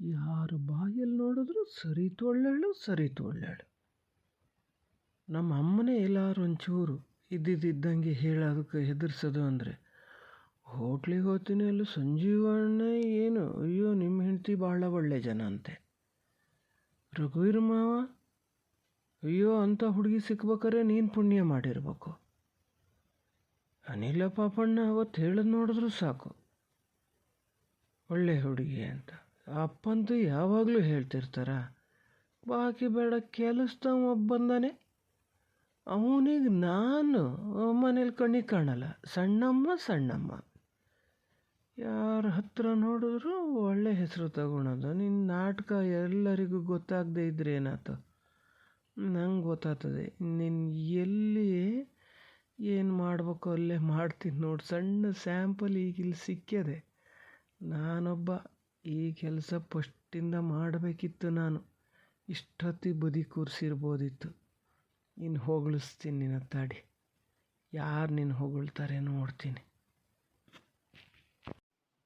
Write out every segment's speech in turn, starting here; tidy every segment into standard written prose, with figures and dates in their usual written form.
ಯಾರ ಬಾಯಲ್ಲಿ ನೋಡಿದ್ರು ಸರಿತು ಒಳ್ಳೆಳು ಸರಿತು ಒಳ್ಳೆಳು. ನಮ್ಮ ಅಮ್ಮನೇ ಎಲ್ಲಾರು ಒಂಚೂರು ಇದ್ದಿದ್ದಂಗೆ ಹೇಳೋದಕ್ಕೆ ಹೆದರ್ಸೋದು ಅಂದರೆ, ಹೋಟ್ಲಿಗೆ ಹೋಗ್ತೀನಿ ಅಲ್ಲ ಸಂಜೀವಣ್ಣ ಏನು ಅಯ್ಯೋ ನಿಮ್ಮ ಹೆಂಡತಿ ಭಾಳ ಒಳ್ಳೆ ಜನ ಅಂತೆ. ರಘುವೀರ್ ಮಾವ ಅಯ್ಯೋ ಅಂಥ ಹುಡುಗಿ ಸಿಕ್ಬೇಕಾರೆ ನೀನು ಪುಣ್ಯ ಮಾಡಿರ್ಬೇಕು. ಅನಿಲ ಪಾಪಣ್ಣ ಅವತ್ತು ಹೇಳೋದು ನೋಡಿದ್ರು ಸಾಕು ಒಳ್ಳೆ ಹುಡುಗಿ ಅಂತ. ಅಪ್ಪಂತೂ ಯಾವಾಗಲೂ ಹೇಳ್ತಿರ್ತಾರ. ಬಾಕಿ ಬೇಡ ಕೆಲಸದವ ಒಬ್ಬ ಬಂದಾನೆ, ಅವನಿಗೆ ನಾನು ಮನೇಲಿ ಕಣ್ಣಿಗೆ ಕಾಣಲ್ಲ, ಸಣ್ಣಮ್ಮ ಸಣ್ಣಮ್ಮ. ಯಾರ ಹತ್ರ ನೋಡಿದ್ರು ಒಳ್ಳೆ ಹೆಸರು ತಗೊಳೋದು. ನಿನ್ನ ನಾಟಕ ಎಲ್ಲರಿಗೂ ಗೊತ್ತಾಗದೇ ಇದ್ರೆ ಏನಾಯ್ತು, ನಂಗೆ ಗೊತ್ತಾಗ್ತದೆ. ನೀನು ಎಲ್ಲಿ ಏನು ಮಾಡ್ಬೇಕು ಅಲ್ಲೇ ಮಾಡ್ತೀನಿ ನೋಡಿ. ಸಣ್ಣ ಸ್ಯಾಂಪಲ್ ಈಗಿಲ್ಲಿ ಸಿಕ್ಕಿದೆ. ನಾನೊಬ್ಬ ಈ ಕೆಲಸ ಫಸ್ಟಿಂದ ಮಾಡಬೇಕಿತ್ತು. ನಾನು ಇಷ್ಟೊತ್ತಿಗೆ ಬದಿ ಕೂರಿಸಿರ್ಬೋದಿತ್ತು. ಇನ್ನು ಹೊಗಳಿಸ್ತೀನಿ ನಿನ್ನ ತಾಡಿ. ಯಾರು ನಿನ್ನ ಹೊಗಳ್ತಾರೆ ನೋಡ್ತೀನಿ.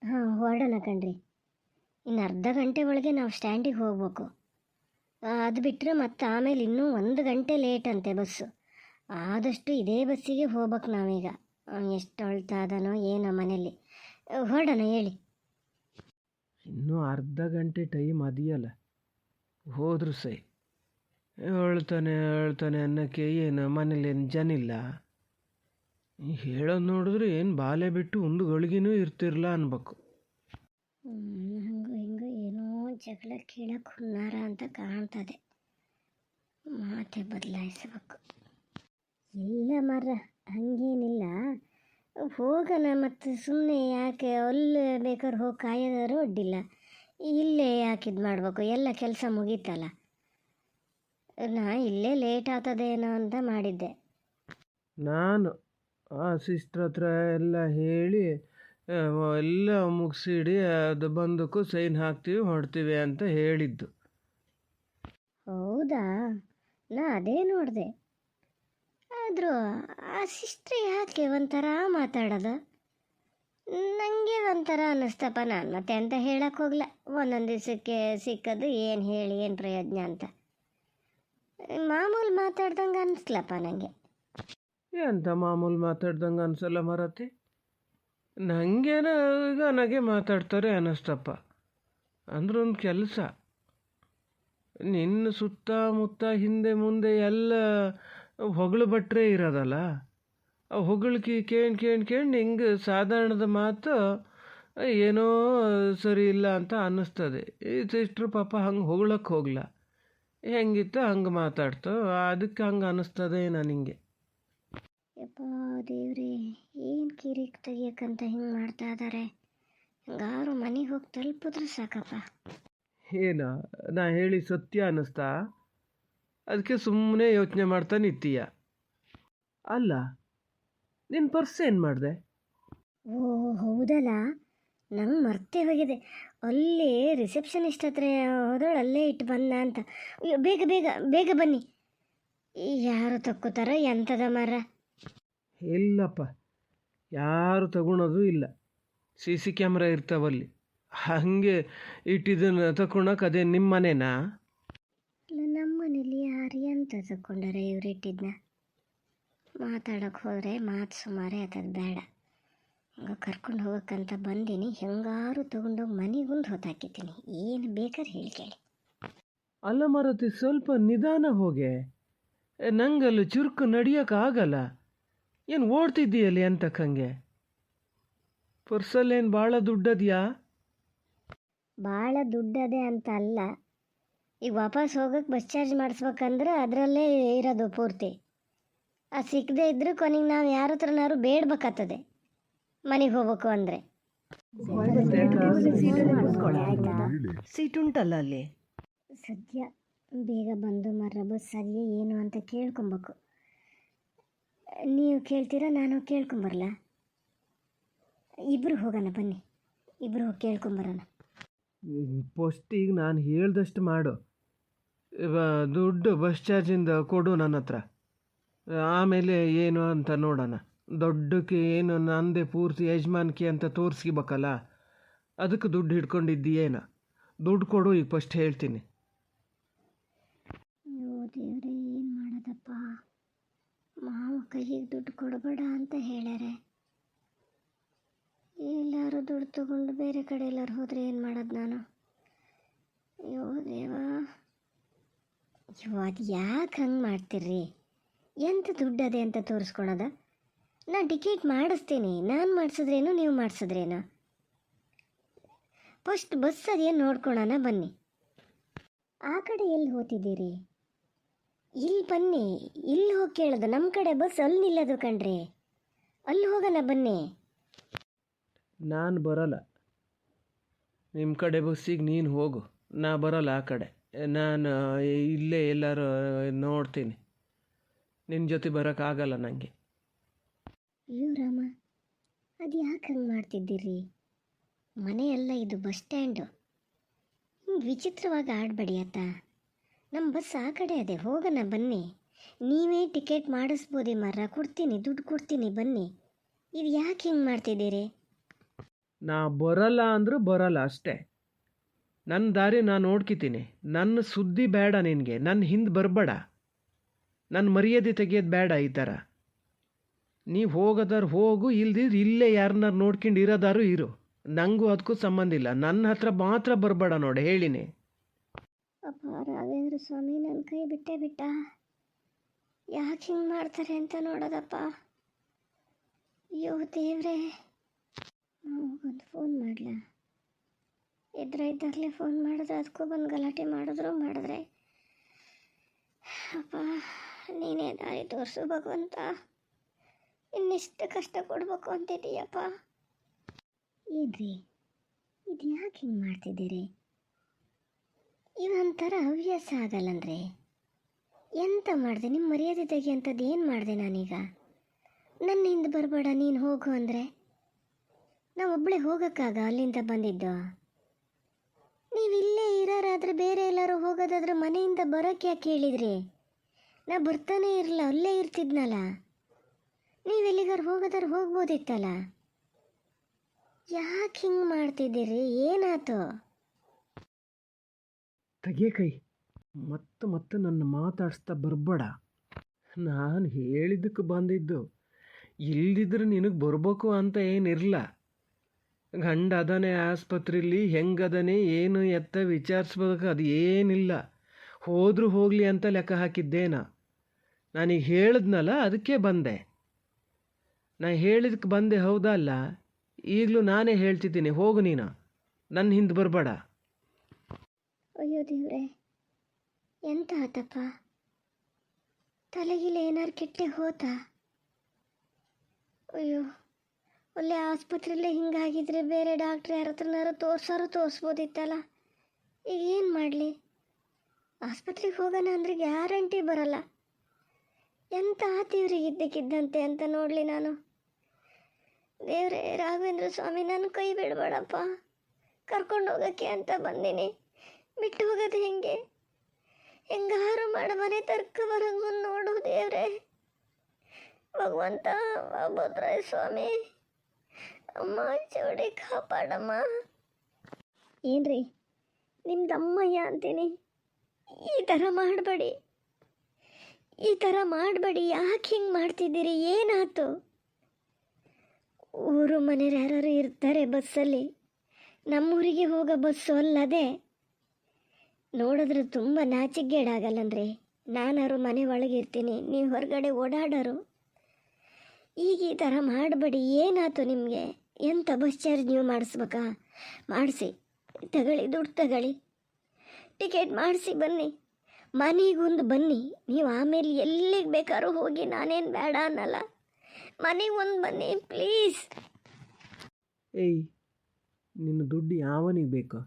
ಹಾಂ, ಹೊರಡೋಣ ಕಣ್ರಿ. ಇನ್ನು ಅರ್ಧ ಗಂಟೆ ಒಳಗೆ ನಾವು ಸ್ಟ್ಯಾಂಡಿಗೆ ಹೋಗ್ಬೇಕು. ಅದು ಬಿಟ್ಟರೆ ಮತ್ತು ಆಮೇಲೆ ಇನ್ನೂ 1 ಗಂಟೆ ಲೇಟ್ ಅಂತೆ ಬಸ್ಸು. ಆದಷ್ಟು ಇದೇ ಬಸ್ಸಿಗೆ ಹೋಗ್ಬೇಕು ನಾವೀಗ. ಎಷ್ಟು ಅಳ್ತಾ ಇದ್ದಾನೋ ಏನೋ ಮನೇಲಿ. ಹೊರಡೋಣ ಹೇಳಿ. ಇನ್ನೂ ಅರ್ಧ ಗಂಟೆ ಟೈಮ್ ಅದೆಯಲ್ಲ, ಹೋದ್ರು ಸೈ. ಹೇಳ್ತಾನೆ ಅನ್ನೋಕ್ಕೆ ಏನು ಮನೇಲೇನು ಜನಿಲ್ಲ? ಹೇಳೋದು ನೋಡಿದ್ರೆ ಏನು ಬಾಲೆ ಬಿಟ್ಟು ಒಂದು ಗಳಿಗೆನೂ ಇರ್ತಿರಲ್ಲ ಅನ್ಬೇಕು. ಹಂಗೂ ಹಿಂಗೂ ಏನೋ ಜಗಳ ಕೇಳಕ್ಕೆ ಹುನ್ನಾರ ಅಂತ ಕಾಣ್ತದೆ. ಮಾತೆ ಬದಲಾಯಿಸಬೇಕು. ಇಲ್ಲ ಮರ, ಹಂಗೇನಿಲ್ಲ, ಹೋಗೋಣ. ಮತ್ತು ಸುಮ್ಮನೆ ಯಾಕೆ ಅಲ್ಲಿ ಬೇಕಾದ್ರೆ ಹೋಗಿ ಕಾಯೋದಾರು ಅಡ್ಡಿಲ್ಲ. ಇಲ್ಲೇ ಯಾಕೆ ಇದು ಮಾಡಬೇಕು? ಎಲ್ಲ ಕೆಲಸ ಮುಗೀತಲ್ಲ. ನಾ ಇಲ್ಲೇ ಲೇಟ್ ಆಗ್ತದೇನೋ ಅಂತ ಮಾಡಿದ್ದೆ. ನಾನು ಆ ಸಿಸ್ಟ್ರ್ ಹತ್ರ ಎಲ್ಲ ಹೇಳಿ ಎಲ್ಲ ಮುಗಿಸಿಡಿ, ಅದು ಬಂದಕ್ಕೂ ಸೈನ್ ಹಾಕ್ತೀವಿ ಹೊರಡ್ತೀವಿ ಅಂತ ಹೇಳಿದ್ದು. ಹೌದಾ? ನಾ ಅದೇ ನೋಡಿದೆ. ಆದರೂ ಆ ಸಿಸ್ಟ್ರಿ ಯಾಕೆ ಒಂಥರ ಮಾತಾಡೋದು? ನನಗೆ ಒಂಥರ ಅನ್ನಿಸ್ತಪ್ಪ. ನಾನು ಮತ್ತೆ ಅಂತ ಹೇಳಕ್ಕೆ ಹೋಗಲ್ಲ. ಒಂದೊಂದು ದಿವಸಕ್ಕೆ ಸಿಕ್ಕೋದು ಏನು ಹೇಳಿ ಏನು ಪ್ರಯೋಜನ ಅಂತ ಮಾಮೂಲು ಮಾತಾಡ್ದಂಗೆ ಅನ್ನಿಸ್ಲಪ್ಪ ನನಗೆ. ಎಂಥ ಮಾಮೂಲು ಮಾತಾಡ್ದಂಗೆ ಅನ್ಸಲ್ಲ ಮರತಿ. ನನಗೇನ ಈಗ ನನಗೆ ಮಾತಾಡ್ತಾರೆ ಅನ್ನಿಸ್ತಪ್ಪ. ಅಂದ್ರೆ ಒಂದು ಕೆಲಸ, ನಿನ್ನ ಸುತ್ತಮುತ್ತ ಹಿಂದೆ ಮುಂದೆ ಎಲ್ಲ ಹೊಗಳು ಭಟ್ರೆ ಇರೋದಲ್ಲ. ಆ ಹೊಗಳಿಕೆ ಕೇಳಿ ಹಿಂಗೆ ಸಾಧಾರಣದ ಮಾತು ಏನೋ ಸರಿ ಇಲ್ಲ ಅಂತ ಅನ್ನಿಸ್ತದೆ. ಈ ಸಿಸ್ಟ್ರು ಪಾಪ ಹಂಗೆ ಹೊಗಳಕ್ಕೆ ಹೋಗ್ಲ, ಹೆಂಗಿತ್ತು ಹಂಗೆ ಮಾತಾಡ್ತು, ಅದಕ್ಕೆ ಹಂಗೆ ಅನ್ನಿಸ್ತದೆ ನನಗೆ. ಯಪ್ಪ ದೇವ್ರಿ, ಏನು ಕಿರಿಕ್ ತೆಗಿಯಕ್ಕಂತ ಹಿಂಗೆ ಮಾಡ್ತಾ ಇದ್ದಾರೆ. ಹಂಗಾರು ಮನೆಗೆ ಹೋಗಿ ತಲುಪಿದ್ರೆ ಸಾಕಪ್ಪ. ಏನ ನಾ ಹೇಳಿ ಸತ್ಯ ಅನ್ನಿಸ್ತಾ? ಅದಕ್ಕೆ ಸುಮ್ಮನೆ ಯೋಚನೆ ಮಾಡ್ತಾ ನಿಂತೀಯ. ಅಲ್ಲ, ನಿನ್ನ ಪರ್ಸ್ ಏನು ಮಾಡಿದೆ? ಓ ಹೌದಲ್ಲ, ನಂಗೆ ಮರ್ತೇ ಹೋಗಿದೆ. ಅಲ್ಲಿ ರಿಸೆಪ್ಷನಿಸ್ಟ್ ಹತ್ರ ಹೋದಳು, ಅಲ್ಲೇ ಇಟ್ಟು ಬಂದ ಅಂತ. ಅಯ್ಯೋ, ಬೇಗ ಬೇಗ ಬೇಗ ಬನ್ನಿ. ಯಾರು ತಕ್ಕೋತಾರ ಎಂಥದ ಮರ? ಇಲ್ಲಪ್ಪ, ಯಾರು ತಗೊಳೋದು ಇಲ್ಲ. CC ಕ್ಯಾಮ್ರಾ ಇರ್ತಾವಲ್ಲಿ, ಹಾಗೆ ಇಟ್ಟಿದ್ದನ್ನು ತಗೊಳಕ್ಕೆ. ಅದೇ ನಿಮ್ಮ ಮನೆನಾ? ಇಲ್ಲ, ನಮ್ಮ ಮನೇಲಿ ಯಾರು ಎಂತ ತಗೊಂಡಾರೆ ಇವ್ರು ಇಟ್ಟಿದ್ನ? ಮಾತಾಡೋಕೆ ಹೋದರೆ ಮಾತು ಸುಮಾರೇ ಆತದ, ಬೇಡ. ಹಂಗೆ ಕರ್ಕೊಂಡು ಹೋಗೋಕ್ಕಂತ ಬಂದೀನಿ. ಹೆಂಗಾರು ತೊಗೊಂಡೋಗಿ ಮನೆಗೊಂದು ಹೊತ್ತಾಕಿದ್ದೀನಿ. ಏನು ಬೇಕಾದ್ರೆ ಹೇಳಿ ಕೇಳಿ. ಅಲ್ಲ ಮರತಿ, ಸ್ವಲ್ಪ ನಿಧಾನ ಹೋಗೆ. ನಂಗಲ್ಲಿ ಚುರುಕು ನಡಿಯೋಕ್ಕಾಗಲ್ಲ. ಏನು ಓಡ್ತಿದ್ದೀಯಲ್ಲಿ ಅಂತಕ್ಕಂಗೆ? ಪರ್ಸಲ್ಲೇನು ಭಾಳ ದುಡ್ಡದ್ಯಾ? ಭಾಳ ದುಡ್ಡದೆ ಅಂತ ಅಲ್ಲ. ಈಗ ವಾಪಸ್ ಹೋಗೋಕ್ಕೆ ಬಸ್ ಚಾರ್ಜ್ ಮಾಡಿಸ್ಬೇಕಂದ್ರೆ ಅದರಲ್ಲೇ ಇರೋದು ಪೂರ್ತಿ. ಅದು ಸಿಕ್ಕದೇ ಇದ್ದರೆ ಕೊನೆಗೆ ನಾವು ಯಾರ ಹತ್ರನಾರು ಬೇಡಬೇಕಾಗ್ತದೆ ಮನೆಗೆ ಹೋಗ್ಬೇಕು ಅಂದರೆ. ಸೀಟ್ ಉಂಟಲ್ಲ ಅಲ್ಲಿ. ಸದ್ಯ ಬೇಗ ಬಂದು ಮರ ಬಸ್ ಸರಿಯೇ ಏನು ಅಂತ ಕೇಳ್ಕೊಬೇಕು. ನೀವು ಕೇಳ್ತೀರಾ, ನಾನು ಕೇಳ್ಕೊಂಬರಲ್ಲ? ಇಬ್ಬರು ಹೋಗೋಣ ಬನ್ನಿ, ಇಬ್ಬರು ಹೋಗಿ ಕೇಳ್ಕೊಂಬರೋಣ. ಫಸ್ಟಿಗೆ ನಾನು ಹೇಳ್ದಷ್ಟು ಮಾಡು. ದುಡ್ಡು ಬಸ್ ಚಾರ್ಜಿಂದ ಕೊಡು ನನ್ನ ಹತ್ರ, ಆಮೇಲೆ ಏನು ಅಂತ ನೋಡೋಣ. ದೊಡ್ಡಕ್ಕೆ ಏನು ನಂದೇ ಪೂರ್ತಿ ಯಜಮಾನಿಕೆ ಅಂತ ತೋರಿಸ್ಬೇಕಲ್ಲ, ಅದಕ್ಕೆ ದುಡ್ಡು ಹಿಡ್ಕೊಂಡಿದ್ದೀಯೇನ? ದುಡ್ಡು ಕೊಡು, ಈಗ ಫಸ್ಟ್ ಹೇಳ್ತೀನಿ. ಅಯ್ಯೋ ದೇವ್ರೆ, ಏನು ಮಾಡೋದಪ್ಪ. ಮಾವ ಕೈಗೆ ದುಡ್ಡು ಕೊಡಬೇಡ ಅಂತ ಹೇಳ್ಯಾರೆ. ಎಲ್ಲರೂ ದುಡ್ಡು ತಗೊಂಡು ಬೇರೆ ಕಡೆ ಎಲ್ಲರೂ ಹೋದರೆ ಏನು ಮಾಡೋದು ನಾನು? ಅಯ್ಯೋ ದೇವಾ, ಅಯ್ಯೋ ಅದು ಯಾಕೆ ಹಂಗೆ ಮಾಡ್ತೀರ್ರಿ? ಎಂತ ದುಡ್ಡು ಅದೇ ಅಂತ ತೋರಿಸ್ಕೊಳೋದ? ನಾನು ಟಿಕೆಟ್ ಮಾಡಿಸ್ತೀನಿ. ನಾನು ಮಾಡಿಸಿದ್ರೇನು ನೀವು ಮಾಡಿಸಿದ್ರೇನು? ಫಸ್ಟ್ ಬಸ್ ಅದೇನು ನೋಡ್ಕೊಳೋಣ ಬನ್ನಿ. ಆ ಕಡೆ ಎಲ್ಲಿ ಹೋಗ್ತಿದ್ದೀರಿ? ಇಲ್ಲಿ ಬನ್ನಿ, ಇಲ್ಲಿ ಹೋಗಿ ಕೇಳೋದು. ನಮ್ಮ ಕಡೆ ಬಸ್ ಅಲ್ಲಿ ನಿಲ್ಲೋದು ಕಣ್ರಿ. ಅಲ್ಲಿ ಹೋಗೋಣ ಬನ್ನಿ. ನಾನು ಬರೋಲ್ಲ. ನಿಮ್ಮ ಕಡೆ ಬಸ್ಸಿಗೆ ನೀನು ಹೋಗು, ನಾ ಬರೋಲ್ಲ ಆ ಕಡೆ. ನಾನು ಇಲ್ಲೇ ಎಲ್ಲರೂ ನೋಡ್ತೀನಿ. ನಿನ್ನ ಜೊತೆ ಬರೋಕ್ಕಾಗಲ್ಲ ನನಗೆ. ಅಯ್ಯೋ ರಾಮ, ಅದು ಯಾಕೆ ಹಂಗೆ ಮಾಡ್ತಿದ್ದೀರಿ? ಮನೆಯಲ್ಲ ಇದು, ಬಸ್ ಸ್ಟ್ಯಾಂಡು. ಹಿಂಗೆ ವಿಚಿತ್ರವಾಗಿ ಆಡಬೇಡಿ ಆತ. ನಮ್ಮ ಬಸ್ ಆ ಕಡೆ ಅದೇ, ಹೋಗೋಣ ಬನ್ನಿ. ನೀವೇ ಟಿಕೆಟ್ ಮಾಡಿಸ್ಬೋದೇ ಮರ, ಕೊಡ್ತೀನಿ, ದುಡ್ಡು ಕೊಡ್ತೀನಿ, ಬನ್ನಿ. ಇದು ಯಾಕೆ ಹಿಂಗೆ ಮಾಡ್ತಿದ್ದೀರಿ? ನಾ ಬರಲ್ಲ ಅಂದರೂ ಬರಲ್ಲ ಅಷ್ಟೇ. ನನ್ನ ದಾರಿ ನಾನು ನೋಡ್ಕಿತೀನಿ. ನನ್ನ ಸುದ್ದಿ ಬೇಡ ನಿನಗೆ. ನನ್ನ ಹಿಂದೆ ಬರಬೇಡ. ನನ್ನ ಮರ್ಯಾದೆ ತೆಗಿಯೋದು ಬೇಡ ಈ ಥರ. ನೀವು ಹೋಗೋದಾರು ಹೋಗು, ಇಲ್ದಿದ್ರೆ ಇಲ್ಲೇ ಯಾರನ್ನಾರು ನೋಡ್ಕೊಂಡು ಇರೋದಾರು ಇರು. ನನಗೂ ಅದಕ್ಕೂ ಸಂಬಂಧ ಇಲ್ಲ. ನನ್ನ ಹತ್ರ ಮಾತ್ರ ಬರಬೇಡ ನೋಡಿ, ಹೇಳಿನಿ. ಅಪ್ಪ ರಾಘವೇಂದ್ರ ಸ್ವಾಮಿ, ನನ್ನ ಕೈ ಬಿಟ್ಟೇ ಬಿಟ್ಟ. ಯಾಕೆ ಹಿಂಗೆ ಮಾಡ್ತಾರೆ ಅಂತ ನೋಡೋದಪ್ಪ. ಅಯ್ಯೋ ದೇವ್ರೆ, ಒಂದು ಫೋನ್ ಮಾಡಲ? ಇದ್ದಾಗಲೇ ಫೋನ್ ಮಾಡಿದ್ರೆ ಅದಕ್ಕೂ ಬಂದು ಗಲಾಟೆ ಮಾಡಿದ್ರೆ ಅಪ್ಪ ನೀನೇ ದಾರಿ ತೋರಿಸು ಭಗವಂತ. ಇನ್ನಿಷ್ಟು ಕಷ್ಟ ಕೊಡ್ಬೇಕು ಅಂತಿದ್ದೀಯಪ್ಪ. ಏನ್ರಿ ಇದು ಯಾಕೆ ಹಿಂಗೆ ಮಾಡ್ತಿದ್ದೀರಿ? ಇದೊಂಥರ ಹವ್ಯಾಸ ಆಗಲ್ಲಂದ್ರೆ ಎಂತ ಮಾಡಿದೆ? ನಿಮ್ಮ ಮರ್ಯಾದೆ ತೆಗಿಯಂಥದ್ದು ಏನು ಮಾಡಿದೆ ನಾನೀಗ? ನನ್ನ ಹಿಂದೆ ಬರಬೇಡ, ನೀನು ಹೋಗು ಅಂದರೆ ನಾವು ಒಬ್ಬಳೇ ಹೋಗೋಕ್ಕಾಗ ಅಲ್ಲಿಂದ ಬಂದಿದ್ದು? ನೀವು ಇಲ್ಲೇ ಇರೋರಾದರೆ, ಬೇರೆ ಎಲ್ಲರೂ ಹೋಗೋದಾದ್ರೆ ಮನೆಯಿಂದ ಬರೋಕ್ಕೆ ಯಾಕೆ ಹೇಳಿದ್ರಿ? ನಾ ಬರ್ತಾನೆ ಇರಲ್ಲ, ಅಲ್ಲೇ ಇರ್ತಿದ್ನಲ್ಲ. ನೀವೆಲ್ಲಿಗಾರು ಹೋಗೋದಾದ್ರೆ ಹೋಗ್ಬೋದಿತ್ತಲ್ಲ. ಯಾಕೆ ಹಿಂಗೆ ಮಾಡ್ತಿದ್ದೀರಿ? ಏನಾಯ್ತು? ತೆಗೆ ಕೈ. ಮತ್ತೆ ನನ್ನ ಮಾತಾಡಿಸ್ತಾ ಬರಬೇಡ. ನಾನು ಹೇಳಿದ್ದಕ್ಕೆ ಬಂದಿದ್ದು. ಇಲ್ದಿದ್ರೆ ನಿನಗೆ ಬರಬೇಕು ಅಂತ ಏನಿರಲ್ಲ. ಗಂಡ ಅದನೇ ಆಸ್ಪತ್ರೆಯಲ್ಲಿ, ಹೆಂಗದನೇ ಏನು ಎತ್ತ ವಿಚಾರಿಸ್ಬೇಕು, ಅದು ಏನಿಲ್ಲ. ಹೋದರೂ ಹೋಗಲಿ ಅಂತ ಲೆಕ್ಕ ಹಾಕಿದ್ದೇನ. ನಾನೀಗ ಹೇಳಿದ್ನಲ್ಲ, ಅದಕ್ಕೆ ಬಂದೆ. ನಾ ಹೇಳಿದಕ್ಕೆ ಬಂದೆ, ಹೌದಲ್ಲ? ಈಗಲೂ ನಾನೇ ಹೇಳ್ತಿದ್ದೀನಿ, ಹೋಗು ನೀನು, ನನ್ನ ಹಿಂದೆ ಬರಬೇಡ. ಅಯ್ಯೋ ದೇವ್ರೆ, ಎಂತ ಆತಪ್ಪ? ತಲೆಗಿಲ್ಲ ಏನಾರು ಕೆಟ್ಟೆ ಹೋತಾ? ಅಯ್ಯೋ, ಒಳ್ಳೆ ಆಸ್ಪತ್ರೆಯಲ್ಲೇ ಹಿಂಗಾಗಿದ್ರೆ ಬೇರೆ ಡಾಕ್ಟ್ರ್ ಯಾರ ಹತ್ರನಾರು ತೋರಿಸ್ಬೋದಿತ್ತಲ್ಲ. ಈಗ ಏನು ಮಾಡಲಿ? ಆಸ್ಪತ್ರೆಗೆ ಹೋಗೋಣ ಅಂದರೆ ಗ್ಯಾರಂಟಿ ಬರಲ್ಲ. ಎಂತ ಆತಿವ್ರಿಗೆ ಇದ್ದಕ್ಕಿದ್ದಂತೆ ಅಂತ ನೋಡಲಿ ನಾನು. ದೇವ್ರೆ ರಾಘವೇಂದ್ರ ಸ್ವಾಮಿ, ನನ್ನ ಕೈ ಬಿಡಬೇಡಪ್ಪ. ಕರ್ಕೊಂಡು ಹೋಗೋಕ್ಕೆ ಅಂತ ಬಂದೀನಿ, ಬಿಟ್ಟು ಹೋಗೋದು ಹೆಂಗೆ? ಹೆಂಗಾರು ಮಾಡ ಮನೆ ತರ್ಕ ಬರಂಗು ನೋಡು ದೇವ್ರೆ. ಭಗವಂತ ಬಾಬೋದ್ರಾಯ ಸ್ವಾಮಿ, ಅಮ್ಮ ಚೌಡಿ ಕಾಪಾಡಮ್ಮ. ಏನ್ರಿ ನಿಮ್ದಮ್ಮಯ್ಯ ಅಂತೀನಿ. ಈ ಥರ ಮಾಡಬೇಡಿ, ಈ ಥರ ಮಾಡಬೇಡಿ. ಯಾಕೆ ಹಿಂಗೆ ಮಾಡ್ತಿದ್ದೀರಿ? ಏನಾಯ್ತು? ಊರು ಮನೆಯವ್ರು ಯಾರು ಇರ್ತಾರೆ ಬಸ್ಸಲ್ಲಿ. ನಮ್ಮೂರಿಗೆ ಹೋಗೋ ಬಸ್ಸು ಅಲ್ಲದೆ ನೋಡಿದ್ರೆ ತುಂಬ ನಾಚಿಕೆಗೇಡಾಗಲ್ಲಂದ್ರಿ. ನಾನಾರು ಮನೆ ಒಳಗೆ ಇರ್ತೀನಿ, ನೀವು ಹೊರಗಡೆ ಓಡಾಡೋರು. ಈಗ ಈ ಥರ ಮಾಡಬೇಡಿ. ಏನಾಯ್ತು ನಿಮಗೆ? ಎಂಥ ಬಸ್ ಚಾರ್ಜ್ ನೀವು ಮಾಡಿಸ್ಬೇಕಾ? ಮಾಡಿಸಿ, ತಗೊಳ್ಳಿ, ದುಡ್ಡು ತಗೊಳ್ಳಿ, ಟಿಕೆಟ್ ಮಾಡಿಸಿ ಬನ್ನಿ. ಮನೆಗೊಂದು ಬನ್ನಿ. ನೀವು ಆಮೇಲೆ ಎಲ್ಲಿಗೆ ಬೇಕಾದ್ರೂ ಹೋಗಿ, ನಾನೇನು ಬೇಡ ಅನ್ನಲ್ಲ. ಮನೆಗೊಂದು ಬನ್ನಿ ಪ್ಲೀಸ್. ಏಯ್, ನಿನ್ನ ದುಡ್ಡು ಯಾವನಿಗೆ ಬೇಕು?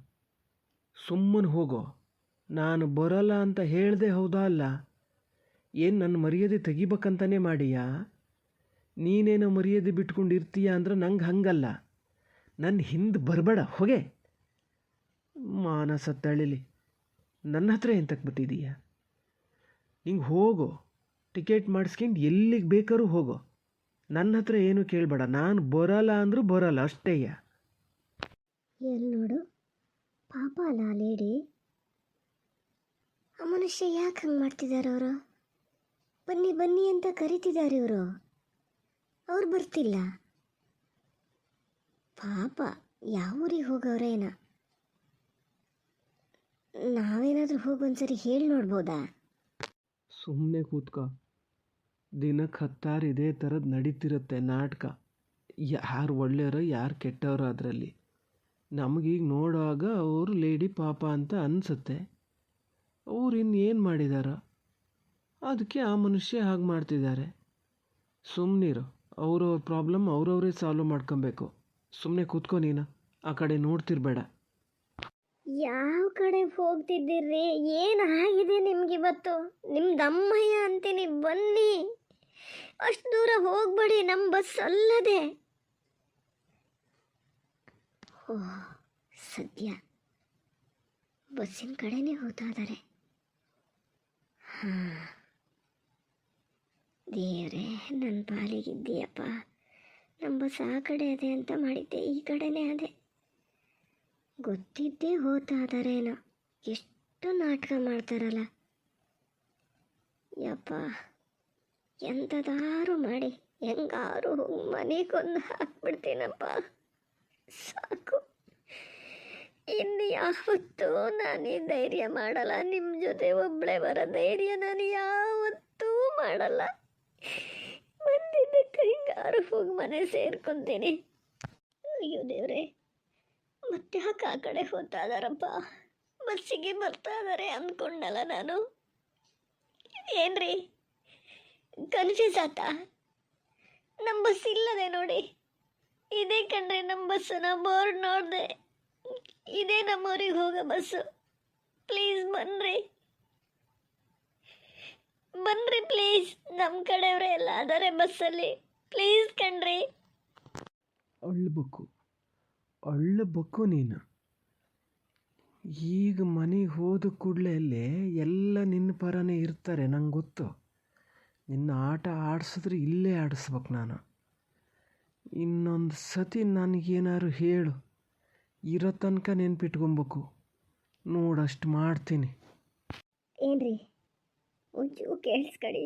ಸುಮ್ಮನೆ ಹೋಗೋ. ನಾನು ಬರೋಲ್ಲ ಅಂತ ಹೇಳಿದೆ, ಹೌದಾ ಅಲ್ಲ? ಏನು ನನ್ನ ಮರ್ಯಾದೆ ತೆಗಿಬೇಕಂತಲೇ ಮಾಡಿಯಾ? ನೀನೇನೋ ಮರ್ಯಾದೆ ಬಿಟ್ಕೊಂಡು ಇರ್ತೀಯ ಅಂದ್ರೆ ನಂಗೆ ಹಂಗಲ್ಲ. ನನ್ನ ಹಿಂದೆ ಬರಬೇಡ, ಹೋಗೆ. ಮಾನಸ ತಳಿಲಿ, ನನ್ನ ಹತ್ರ ಎಂತಕ್ಕೆ ಬತ್ತಿದೀಯ? ಹಿಂಗೆ ಹೋಗೋ, ಟಿಕೆಟ್ ಮಾಡಿಸ್ಕೊಂಡು ಎಲ್ಲಿಗೆ ಬೇಕಾದ್ರೂ ಹೋಗೋ. ನನ್ನ ಹತ್ರ ಏನು ಕೇಳಬೇಡ. ನಾನು ಬರೋಲ್ಲ ಅಂದರೂ ಬರೋಲ್ಲ, ಅಷ್ಟೇಯ. ಎಲ್ಲಿ ನೋಡು, ಪಾಪ ಅಲ್ಲ ಆ ಲೇಡಿ. ಆ ಮನುಷ್ಯ ಯಾಕೆ ಹಂಗೆ ಮಾಡ್ತಿದ್ದಾರೆ ಅವರು? ಬನ್ನಿ ಬನ್ನಿ ಅಂತ ಕರಿತಿದ್ದಾರೆ ಇವರು, ಅವ್ರು ಬರ್ತಿಲ್ಲ. ಪಾಪ ಯಾವ ಊರಿಗೆ ಹೋಗವ್ರೇನ? ನಾವೇನಾದರೂ ಹೋಗಿ ಒಂದ್ಸರಿ ಹೇಳಿ ನೋಡ್ಬೋದಾ? ಸುಮ್ಮನೆ ಕೂತ್ಕ. ದಿನಕ್ಕೆ 10 ಇದೇ ಥರದ್ದು ನಡೀತಿರುತ್ತೆ ನಾಟಕ. ಯಾರು ಒಳ್ಳೆಯವರು ಯಾರು ಕೆಟ್ಟವರು ಅದರಲ್ಲಿ. ನಮಗೀಗ ನೋಡುವಾಗ ಅವರು ಲೇಡಿ ಪಾಪ ಅಂತ ಅನಿಸುತ್ತೆ. ಅವ್ರು ಇನ್ನೇನು ಮಾಡಿದಾರ, ಅದಕ್ಕೆ ಆ ಮನುಷ್ಯ ಹಾಗೆ ಮಾಡ್ತಿದ್ದಾರೆ. ಸುಮ್ಮನಿರು, ಅವ್ರವ್ರ ಪ್ರಾಬ್ಲಮ್ ಅವ್ರವರೇ ಸಾಲ್ವ್ ಮಾಡ್ಕೊಬೇಕು. ಸುಮ್ಮನೆ ಕೂತ್ಕೊ ನೀನು, ಆ ಕಡೆ ನೋಡ್ತಿರ್ಬೇಡ. ಯಾವ ಕಡೆ ಹೋಗ್ತಿದ್ದೀರಿ? ಏನಾಗಿದೆ ನಿಮ್ಗಿವತ್ತು? ನಿಮ್ದು ಅಮ್ಮಯ್ಯ ಅಂತೀನಿ, ಬನ್ನಿ. ಅಷ್ಟು ದೂರ ಹೋಗ್ಬೇಡಿ, ನಮ್ಮ ಬಸ್ ಅಲ್ಲದೆ. ಓಹ್, ಸದ್ಯ ಬಸ್ಸಿನ ಕಡೆನೇ ಹೋಗ್ತಾ ಇದ್ದಾರೆ. ಹಾಂ, ದೇವರೇ ನನ್ನ ಪಾಲಿಗಿದ್ದೀಯಪ್ಪ. ನಮ್ಮ ಬಸ್ ಆ ಕಡೆ ಅದೇ ಅಂತ ಮಾಡಿದ್ದೆ, ಈ ಕಡೆನೇ ಅದೇ. ಗೊತ್ತಿದ್ದೇ ಹೋಗ್ತಾ ಇದ್ದಾರೇನೋ. ಎಷ್ಟು ನಾಟಕ ಮಾಡ್ತಾರಲ್ಲ ಯಪ್ಪ. ಎಂಥದಾರು ಮಾಡಿ ಹೆಂಗಾರು ಹೋಗಿ ಮನೆಗೊಂದು ಹಾಕ್ಬಿಡ್ತೀನಪ್ಪ, ಸಾಕು. ಇನ್ನು ಯಾವತ್ತೂ ನಾನು ಈ ಧೈರ್ಯ ಮಾಡಲ್ಲ. ನಿಮ್ಮ ಜೊತೆ ಒಬ್ಬಳೇ ಬರೋ ಧೈರ್ಯ ನಾನು ಯಾವತ್ತೂ ಮಾಡಲ್ಲ. ಬಂದಿದ್ದಕ್ಕೆ ಹಿಂಗಾರು ಹೋಗಿ ಮನೆ ಸೇರ್ಕೊತೀನಿ. ಅಯ್ಯೋ ದೇವ್ರೆ, ಮತ್ತೆ ಯಾಕೆ ಆ ಕಡೆ ಹೋಗ್ತಾ ಇದಾರಪ್ಪ? ಬಸ್ಸಿಗೆ ಬರ್ತಾ ಇದ್ದಾರೆ ಅಂದ್ಕೊಂಡಲ್ಲ ನಾನು. ಏನ್ರಿ ಕನ್ಫ್ಯೂಸ್ ಆತಾ? ನಮ್ಮ ಬಸ್ ಇಲ್ಲದೆ ನೋಡಿ, ಇದೇ ಕಣ್ರಿ ನಮ್ಮ ಬಸ್ಸು. ನಾ ಬೋರ್ಡ್ ನೋಡಿದೆ, ಇದೇ ನಮ್ಮೂರಿಗೆ ಹೋಗೋ ಬಸ್ಸು. ಪ್ಲೀಸ್ ಬನ್ನಿರಿ, ಬನ್ನಿರಿ ಪ್ಲೀಸ್. ನಮ್ಮ ಕಡೆಯವರೇ ಎಲ್ಲ ಆದರೆ ಬಸ್ಸಲ್ಲಿ, ಪ್ಲೀಸ್ ಕಣ್ರಿ. ಅಳ್ಳಬೇಕು ನೀನು. ಈಗ ಮನೆಗೆ ಹೋದ ಕೂಡಲೇ ಎಲ್ಲ ನಿನ್ನ ಪರನೇ ಇರ್ತಾರೆ, ನಂಗೆ ಗೊತ್ತು. ನಿನ್ನ ಆಟ ಆಡಿಸಿದ್ರೆ ಇಲ್ಲೇ ಆಡಿಸ್ಬೇಕು ನಾನು. ಇನ್ನೊಂದು ಸತಿ ನನಗೇನಾದ್ರು ಹೇಳು, ಇರೋ ತನಕ ನೆನ್ಪಿಟ್ಕೊಬೇಕು. ನೋಡಷ್ಟು ಮಾಡ್ತೀನಿ. ಏನ್ರಿ ಒಂಚೂರು ಕೇಳಿಸ್ಕೊಡಿ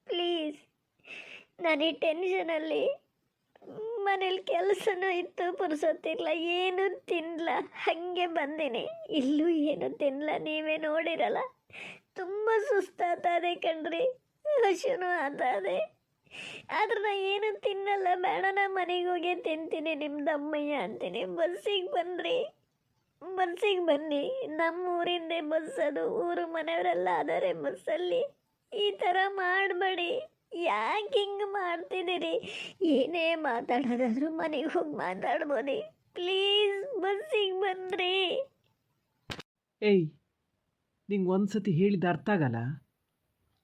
ಪ್ಲೀಸ್. ನಾನು ಈ ಟೆನ್ಷನಲ್ಲಿ ಮನೇಲಿ ಕೆಲಸನೂ ಇತ್ತು, ಪುರ್ಸೊತ್ತಿಲ್ಲ, ಏನೂ ತಿನ್ನಲ್ಲ, ಹಾಗೆ ಬಂದೀನಿ. ಇಲ್ಲೂ ಏನೂ ತಿನ್ನಲ್ಲ, ನೀವೇ ನೋಡಿರಲ್ಲ. ತುಂಬ ಸುಸ್ತಾಗ್ತದೆ ಕಣ್ರಿ, ಹಸಿನೂ ಆಗ್ತದೆ. ಆದ್ರೆ ನಾ ಏನೂ ತಿನ್ನಲ್ಲ, ಬೇಡ ನಾ ಮನೆಗೆ ಹೋಗಿ ತಿಂತೀನಿ, ನಿಮ್ದು ಅಮ್ಮಯ್ಯ ಅಂತೀನಿ. ಬಸ್ಸಿಗೆ ಬನ್ನಿರಿ, ಬಸ್ಸಿಗೆ ಬನ್ನಿ. ನಮ್ಮ ಊರಿಂದೇ ಬಸ್ ಅದು, ಊರು ಮನೆಯವರೆಲ್ಲ ಆದರೆ ಬಸ್ಸಲ್ಲಿ. ಈ ಥರ ಮಾಡಬೇಡಿ. ಯಾಕೆ ಹಿಂಗೆ ಮಾಡ್ತಿದ್ದೀರಿ? ಏನೇ ಮಾತಾಡೋದಾದ್ರೂ ಮನೆಗೆ ಹೋಗಿ ಮಾತಾಡ್ಬೋದಿ. ಪ್ಲೀಸ್ ಬಸ್ಸಿಗೆ ಬನ್ನಿರಿ. ಏಯ್, ನಿಂಗೆ ಒಂದು ಸತಿ ಹೇಳಿದ ಅರ್ಥ ಆಗಲ್ಲ?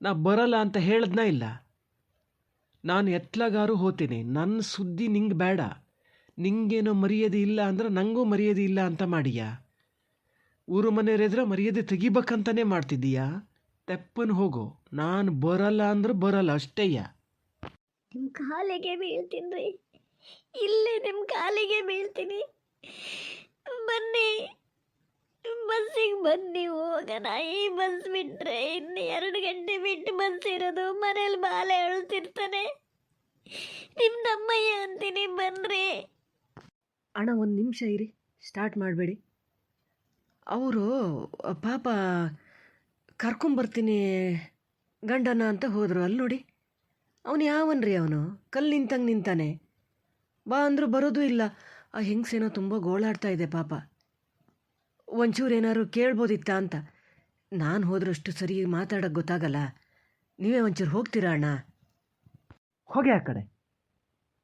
ನಾ ಬರಲ್ಲ ಅಂತ ಹೇಳಿದ್ನ ಇಲ್ಲ? ನಾನು ಎತ್ಲಾಗಾರು ಹೋಗ್ತೀನಿ, ನನ್ನ ಸುದ್ದಿ ನಿಂಗೆ ಬೇಡ. ನಿಂಗೇನೋ ಮರ್ಯಾದೆ ಇಲ್ಲ ಅಂದ್ರೆ ನನಗೂ ಮರ್ಯಾದೆ ಇಲ್ಲ ಅಂತ ಮಾಡೀಯಾ? ಊರು ಮನೆಯವರೆದ್ರೆ ಮರ್ಯಾದೆ ತೆಗಿಬೇಕಂತಲೇ ಮಾಡ್ತಿದ್ದೀಯಾ? ತೆಪ್ಪನ್ ಹೋಗು. ನಾನು ಬರಲ್ಲ ಅಂದ್ರೆ ಬರಲ್ಲ, ಅಷ್ಟೇಯ. ನಿಮ್ಮ ಕಾಲಿಗೆ ಬೀಳ್ತೀನಿ ರೀ, ಇಲ್ಲೇ ನಿಮ್ಮ ಕಾಲಿಗೆ ಬೀಳ್ತೀನಿ. ಬನ್ನಿ, ಬಸ್ಸಿಗೆ ಬನ್ನಿ, ಹೋಗೋಣ. ಈ ಬಸ್ ಬಿಟ್ಟರೆ ಇನ್ನು 2 ಗಂಟೆ ಬಿಟ್ಟು ಬಸ್ ಇರೋದು. ಮನೇಲಿ ಬಾಲೆ ಅಳ್ತಿರ್ತಾನೆ. ನಿಮ್ದು ಅಮ್ಮಯ್ಯ ಅಂತೀನಿ, ಬನ್ನಿರಿ. ಅಣ್ಣ, ಒಂದು ನಿಮಿಷ ಇರಿ, ಸ್ಟಾರ್ಟ್ ಮಾಡಬೇಡಿ. ಅವರು ಪಾಪ ಕರ್ಕೊಂಬರ್ತೀನಿ ಗಂಡನ ಅಂತ ಹೋದರು. ಅಲ್ಲಿ ನೋಡಿ, ಅವನು ಯಾವನ್ರಿ? ಅವನು ಕಲ್ಲು ನಿಂತಂಗೆ ನಿಂತಾನೆ. ಬಾ ಅಂದರೂ ಬರೋದು ಇಲ್ಲ. ಆ ಹೆಂಗಸೇನೋ ತುಂಬ ಗೋಳಾಡ್ತಾ ಇದೆ ಪಾಪ. ಒಂಚೂರು ಏನಾದ್ರು ಕೇಳ್ಬೋದಿತ್ತ ಅಂತ. ನಾನು ಹೋದ್ರಷ್ಟು ಸರಿ ಮಾತಾಡೋಕ್ಕೆ ಗೊತ್ತಾಗಲ್ಲ. ನೀವೇ ಒಂಚೂರು ಹೋಗ್ತೀರಾ ಅಣ್ಣ? ಹೋಗಿ ಆ ಕಡೆ.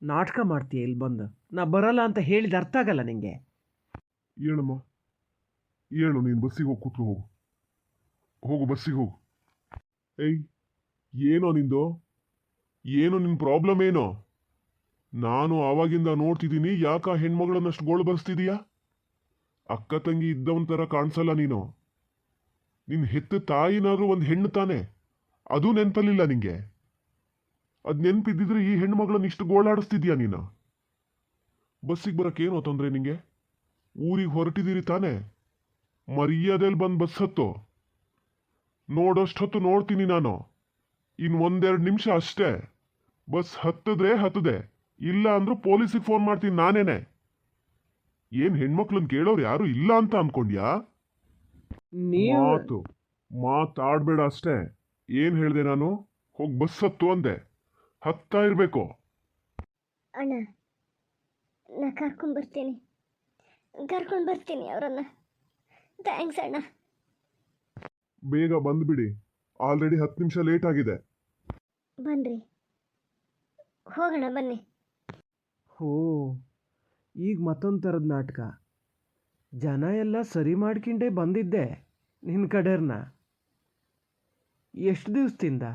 ನಾಟಕ ಮಾಡ್ತೀಯ ಇಲ್ಲಿ ಬಂದು. ನಾ ಬರಲ್ಲ ಅಂತ ಹೇಳಿದ ಅರ್ಥ ಆಗಲ್ಲ ನಿಂಗೆ? ಹೇಳಮ್ಮ, ಹೇಳು. ನೀನು ಬಸ್ಸಿಗೆ ಹೋಗಿ ಕೂತ್ಕೊ, ಹೋಗು ಹೋಗು, ಬಸ್ಸಿಗೆ ಹೋಗು. ಏಯ್, ಏನೋ ನಿಂದು? ಏನೋ ನಿನ್ನ ಪ್ರಾಬ್ಲಮ್ ಏನೋ? ನಾನು ಆವಾಗಿಂದ ನೋಡ್ತಿದ್ದೀನಿ. ಯಾಕೆ ಆ ಹೆಣ್ಮಗಳನ್ನಷ್ಟು ಗೋಳು ಬರ್ಸ್ತಿದೀಯಾ? ಅಕ್ಕ ತಂಗಿ ಇದ್ದವನ ಥರ ಕಾಣಿಸಲ್ಲ ನೀನು. ನಿನ್ನ ಹೆತ್ತ ತಾಯಿನಾದ್ರೂ ಒಂದು ಹೆಣ್ಣು ತಾನೆ, ಅದು ನೆನಪಲ್ಲಿಲ್ಲ ನಿಂಗೆ. ಅದು ನೆನಪಿದ್ದಿದ್ರೆ ಈ ಹೆಣ್ಮಗಳನ್ನ ಇಷ್ಟು ಗೋಳಾಡಿಸ್ತಿದ್ಯಾ ನೀನು? ಬಸ್ಸಿಗೆ ಬರೋಕ್ಕೇನೋ ತೊಂದರೆ ನಿಂಗೆ? ಊರಿಗೆ ಹೊರಟಿದ್ದೀರಿ ತಾನೆ? ಮರ್ಯಾದೆಯಲ್ಲಿ ಬಂದು ಬಸ್ ಹತ್ತು. ನೋಡೋಷ್ಟೊತ್ತು ನೋಡ್ತೀನಿ ನಾನು. ಇನ್ನು 1-2 ನಿಮಿಷ ಅಷ್ಟೇ. ಬಸ್ ಹತ್ತಿದ್ರೆ ಹತ್ತದೆ, ಇಲ್ಲ ಅಂದ್ರೂ ಪೊಲೀಸಿಗೆ ಫೋನ್ ಮಾಡ್ತೀನಿ ನಾನೇನೆ. ಏನ್ ಹೆಣ್ಮಕ್ಳನ್ನ ಕೇಳೋರು ಯಾರು ಇಲ್ಲ ಅಂತ ಅನ್ಕೊಂಡ್ಯಾ? ನೀವು ಮಾತಾಡ್ಬೇಡ ಅಷ್ಟೇ. ಏನ್ ಹೇಳ್ದೆ ನಾನು? ಹೋಗಿ ಬಸ್ ಹತ್ತು ಅಂದೆ. ಹತ್ತಾ ಇರ್ಬೇಕು. ಅಣ್ಣ, ನಾ ಕರ್ಕೊಂಡ್ಬರ್ತೀನಿ ಅವರನ್ನು. ಥ್ಯಾಂಕ್ಸ್ ಅಣ್ಣ. ಬೇಗ ಬಂದ್ಬಿಡಿ, ಆಲ್ರೆಡಿ 10 ನಿಮಿಷ ಲೇಟ್ ಆಗಿದೆ. ಬನ್ರಿ, ಹೋಗೋಣ ಬನ್ನಿ. ಓ, ಈಗ ಮತ್ತೊಂದು ಥರದ ನಾಟಕ. ಜನ ಎಲ್ಲ ಸರಿ ಮಾಡ್ಕೊಂಡೇ ಬಂದಿದ್ದೆ ನಿನ್ನ ಕಡೆರ್ನ. ಎಷ್ಟು ದಿವಸದಿಂದ,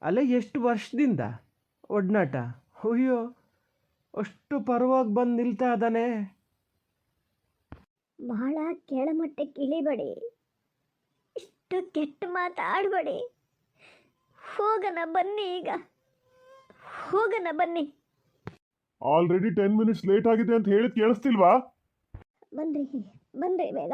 ಅಲ್ಲ ಎಷ್ಟು ವರ್ಷದಿಂದ ಒಡನಾಟ? ಅಯ್ಯೋ, ಅಷ್ಟು ಪರವಾಗಿ ಬಂದು ನಿಲ್ತಾ ಇದ್ದಾನೆ. ಬಹಳ ಕೆಳಮಟ್ಟಕ್ಕೆ ಇಳಿಬೇಡಿ, ಇಷ್ಟು ಕೆಟ್ಟ ಮಾತಾಡಬೇಡಿ. ಹೋಗೋಣ ಬನ್ನಿ, ಈಗ ಹೋಗೋಣ ಬನ್ನಿ. ಆಲ್ರೆಡಿ 10 ಮಿನಿಟ್ಸ್ ಲೇಟ್ ಆಗಿದೆ ಅಂತ ಹೇಳಿದ್ ಕೇಳಿಸ್ತಿಲ್ವಾ? ಬನ್ರಿ ಬೇಗ.